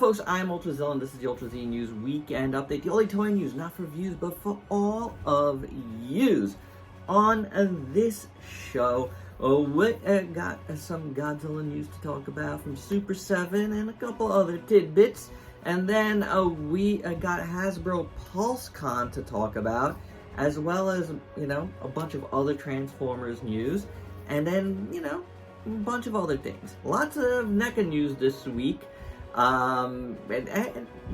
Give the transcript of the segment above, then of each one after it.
folks, I'm Ultrazilla, and this is the Ultrazilla News Weekend Update. The only toy news, not for views, but for all of yous. On this show, we got some Godzilla news to talk about from SUPER7 and a couple other tidbits. And then we got HASBRO PULSECON to talk about, as well as, a bunch of other Transformers news. And then, a bunch of other things. Lots of NECA news this week.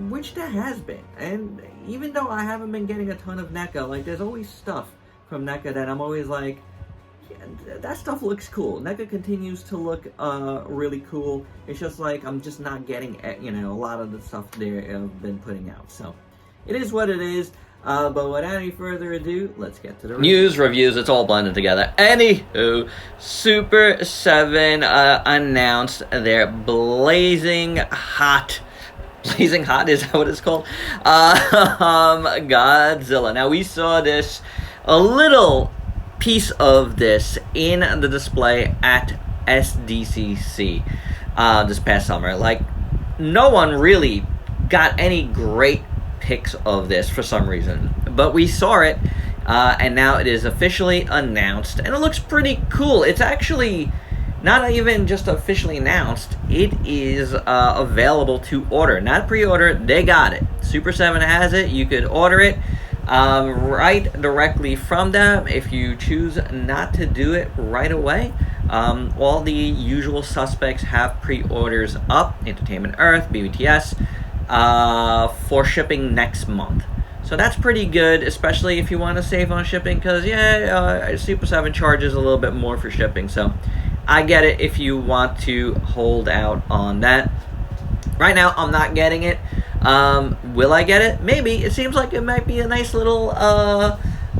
Which there has been, and even though I haven't been getting a ton of NECA, like there's always stuff from NECA that I'm always like, yeah, that stuff looks cool. NECA continues to look really cool. It's just like I'm just not getting a lot of the stuff they have been putting out. So it is what it is. But without any further ado, let's get to the news, reviews. It's all blended together. Anywho, SUPER7 announced their blazing hot, is that what it's called? Godzilla. Now we saw a little piece of this in the display at SDCC this past summer. Like, no one really got any great pics of this for some reason, but we saw it, and now it is officially announced, and it looks pretty cool. It's actually not even just officially announced, it is available to order, not pre-order. They got it. SUPER7 has it. You could order it right directly from them if you choose not to do it right away. All the usual suspects have pre-orders up: Entertainment Earth, BBTS, for shipping next month. So that's pretty good, especially if you want to save on shipping, because SUPER7 charges a little bit more for shipping. So I get it if you want to hold out on that. Right now, I'm not getting it. Will I get it? Maybe. It seems like it might be a nice little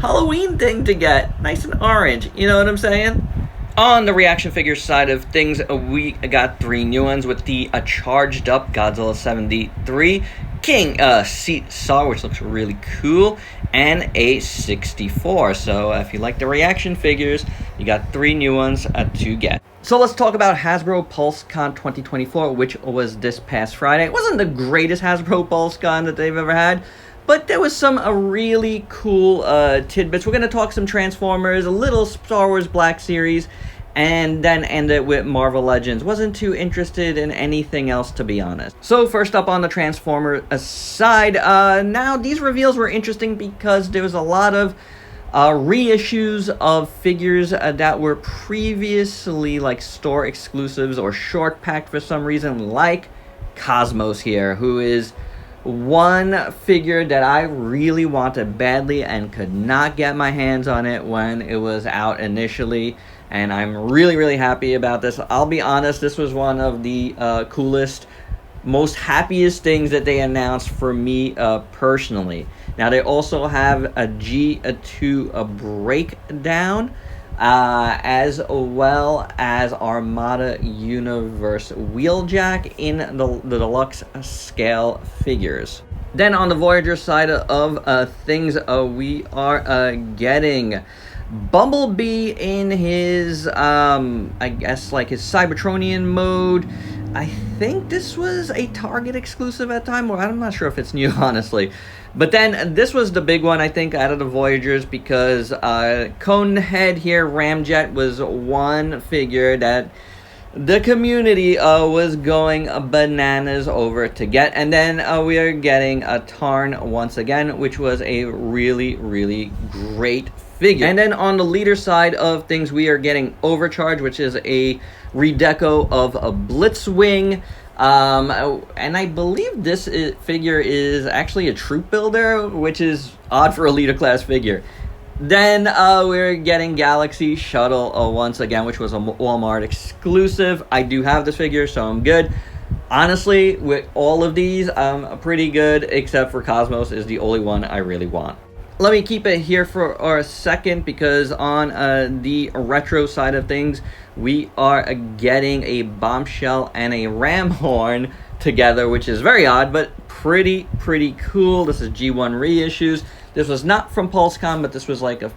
Halloween thing to get. Nice and orange. You know what I'm saying? On the reaction figure side of things, we got 3 new ones with the charged up Godzilla 73, King Seat Saw, which looks really cool, and a 64. So if you like the reaction figures, you got 3 new ones to get. So let's talk about HASBRO PulseCon 2024, which was this past Friday. It wasn't the greatest HASBRO PulseCon that they've ever had, but there was some really cool tidbits. We're going to talk some Transformers, a little Star Wars Black Series, and then end it with Marvel Legends. Wasn't too interested in anything else, to be honest. So first up on the Transformer side, now these reveals were interesting because there was a lot of reissues of figures that were previously like store exclusives or short packed for some reason, like Cosmos here, who is one figure that I really wanted badly and could not get my hands on it when it was out initially, and I'm really happy about this. I'll be honest, this was one of the coolest, most happiest things that they announced for me personally. Now they also have a G2 breakdown, as well as Armada Universe Wheeljack in the deluxe scale figures. Then on the Voyager side of things, we are getting Bumblebee in his, I guess, like his Cybertronian mode. I think this was a Target exclusive at the time, or I'm not sure if it's new, honestly. But then this was the big one, I think, out of the Voyagers, because Conehead here, Ramjet, was one figure that the community was going bananas over to get. And then we are getting a Tarn once again, which was a really great figure. And then on the leader side of things, we are getting Overcharge, which is a redeco of a Blitzwing. And I believe this figure is actually a troop builder, which is odd for a leader class figure. Then we're getting Galaxy Shuttle once again, which was a Walmart exclusive. I do have this figure, so I'm good. Honestly, with all of these, I'm pretty good, except for Cosmos is the only one I really want. Let me keep it here for a second, because on the retro side of things, we are getting a Bombshell and a Ram Horn together, which is very odd, but pretty cool. This is G1 reissues. This was not from PulseCon, but this was like a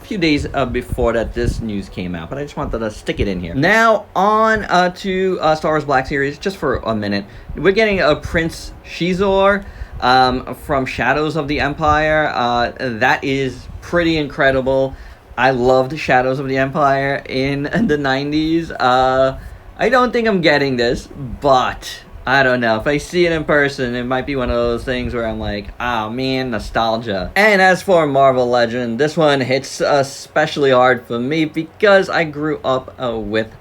few days before that this news came out, but I just wanted to stick it in here. Now on to Star Wars Black Series, just for a minute. We're getting a Prince Shizor from Shadows of the Empire. That is pretty incredible. I loved Shadows of the Empire in the 90s. I don't think I'm getting this, but I don't know. If I see it in person, it might be one of those things where I'm like, oh man, nostalgia. And as for Marvel Legend, this one hits especially hard for me because I grew up with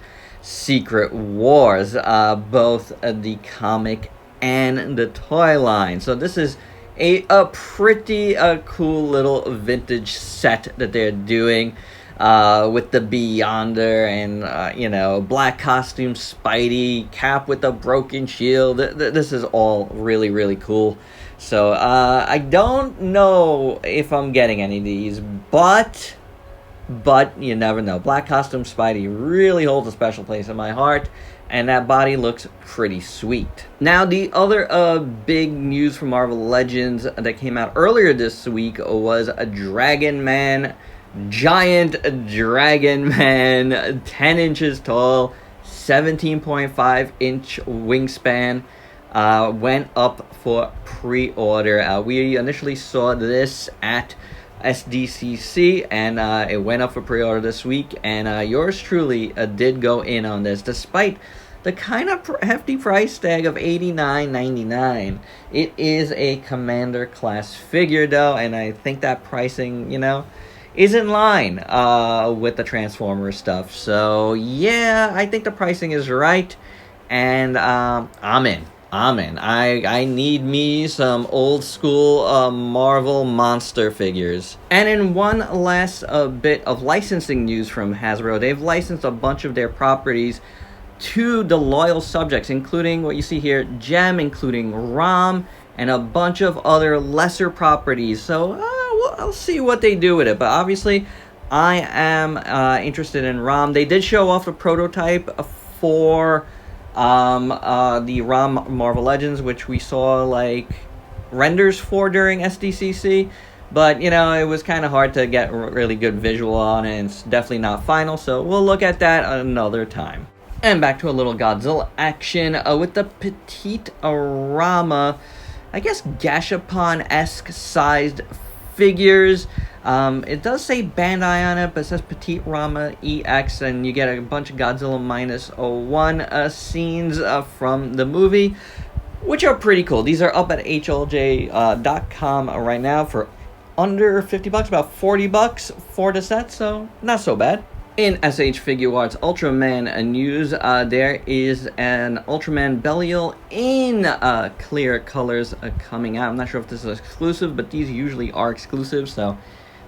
Secret Wars, both the comic and the toy line. So this is a pretty cool little vintage set that they're doing. With the Beyonder and, you know, black costume Spidey, Cap with a broken shield. This is all really, really cool. So, I don't know if I'm getting any of these, but you never know. Black costume Spidey really holds a special place in my heart, and that body looks pretty sweet. Now, the other big news from Marvel Legends that came out earlier this week was a Dragon Man. Giant Dragon Man, 10 inches tall, 17.5 inch wingspan, went up for pre-order. We initially saw this at SDCC, and it went up for pre-order this week, and yours truly did go in on this, despite the kind of hefty price tag of $89.99. It is a Commander class figure though, and I think that pricing, you know, is in line with the Transformers stuff. So yeah, I think the pricing is right, and I'm in. I need me some old school Marvel monster figures. And in one last bit of licensing news from Hasbro, they've licensed a bunch of their properties to the loyal subjects, including what you see here, Gem, including Rom, and a bunch of other lesser properties. So I'll see what they do with it, but obviously I am interested in ROM. They did show off a prototype for the ROM Marvel Legends, which we saw like renders for during SDCC, but you know, it was kind of hard to get really good visual on it, and it's definitely not final, so we'll look at that another time. And back to a little Godzilla action with the Petite Rama, I guess Gashapon-esque sized figures. It does say Bandai on it, but it says Petite Rama EX, and you get a bunch of Godzilla -01 scenes from the movie, which are pretty cool. These are up at HLJ.com right now for under $50, about $40 for the set, so not so bad. In SH Figure Arts Ultraman news, there is an Ultraman Belial in clear colors coming out. I'm not sure if this is exclusive, but these usually are exclusive, so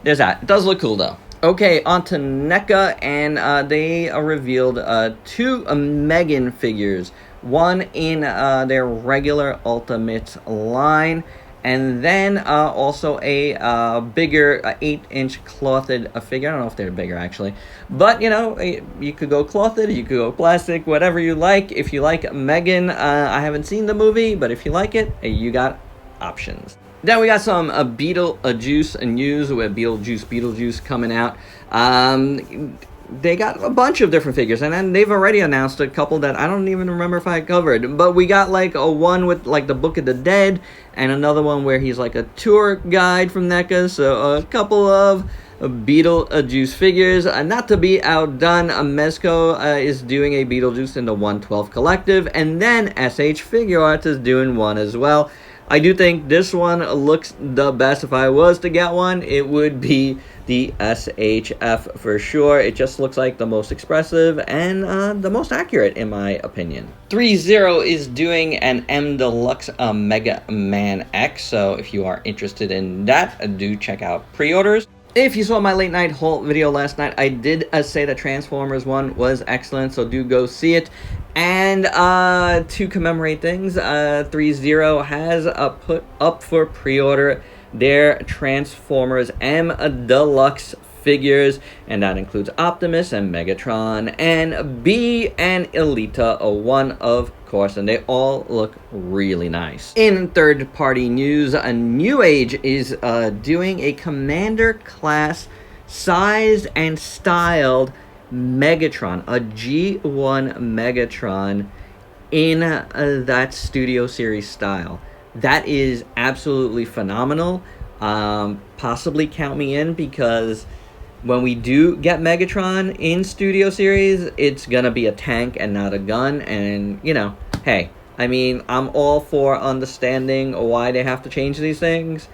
there's that. It does look cool, though. Okay, on to NECA, and they revealed two Megan figures. One in their regular Ultimate line, and then also a bigger 8-inch clothed figure. I don't know if they're bigger, actually. But, you know, you could go clothed, you could go plastic, whatever you like. If you like Megan, I haven't seen the movie, but if you like it, you got options. Then we got some Beetlejuice news with Beetlejuice coming out. They got a bunch of different figures, and then they've already announced a couple that I don't even remember if I covered. But we got like a one with like the Book of the Dead, and another one where he's like a tour guide from NECA. So a couple of Beetlejuice figures. Not to be outdone, Mezco is doing a Beetlejuice in the 112 Collective, and then SH Figure Arts is doing one as well. I do think this one looks the best. If I was to get one, it would be the SHF for sure. It just looks like the most expressive and the most accurate, in my opinion. 3-0 is doing an M Deluxe Mega Man X, so if you are interested in that, do check out pre-orders. If you saw my late night haul video last night, I did say that Transformers 1 was excellent, so do go see it. And to commemorate things, 3-0 has put up for pre-order their Transformers M Deluxe figures, and that includes Optimus and Megatron and B and Elita 1, of course, and they all look really nice. In third-party news, New Age is doing a Commander class sized and styled Megatron, a G1 Megatron in that Studio Series style. That is absolutely phenomenal. Possibly count me in, because when we do get Megatron in Studio Series, it's gonna be a tank and not a gun. And, you know, hey, I mean, I'm all for understanding why they have to change these things.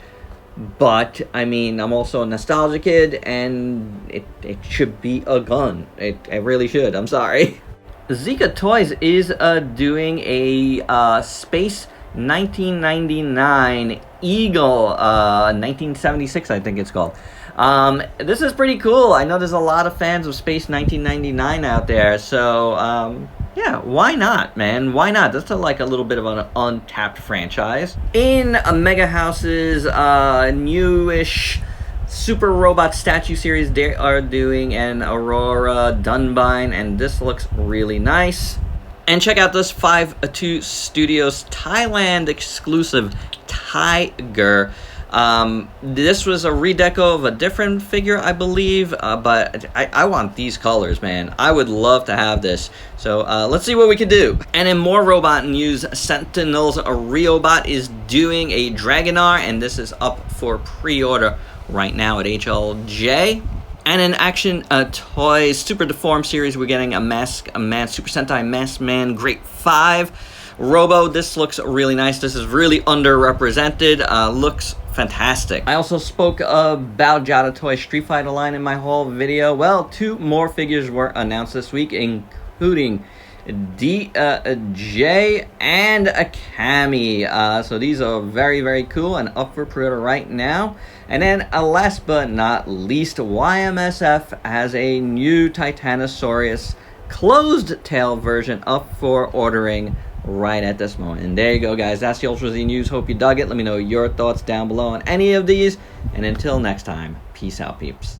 But, I mean, I'm also a nostalgia kid, and it should be a gun. It really should. I'm sorry. Zika Toys is doing a Space 1999 Eagle, 1976, I think it's called. This is pretty cool. I know there's a lot of fans of Space 1999 out there, so, yeah, why not, man? Why not? That's like a little bit of an untapped franchise. In Mega House's newish Super Robot Statue series, they are doing an Aurora Dunbine, and this looks really nice. And check out this 5-2 Studios Thailand exclusive Tiger. This was a redeco of a different figure, I believe, but I want these colors, man. I would love to have this. So let's see what we can do. And in more robot news, Sentinels Riobot is doing a Dragonar, and this is up for pre-order right now at HLJ. And in Action Toys Super Deformed series, we're getting a Mask Man Super Sentai Mask Man Great 5 Robo. This looks really nice. This is really underrepresented. Looks fantastic. I also spoke about Jada Toy Street Fighter line in my whole video. Well, 2 more figures were announced this week, including DJ and a Kami. So these are very, very cool and up for pre-order right now. And then last but not least, YMSF has a new Titanosaurus closed tail version up for ordering right at this moment. And there you go, guys. That's the Ultra Z News. Hope you dug it. Let me know your thoughts down below on any of these. And until next time, peace out, peeps.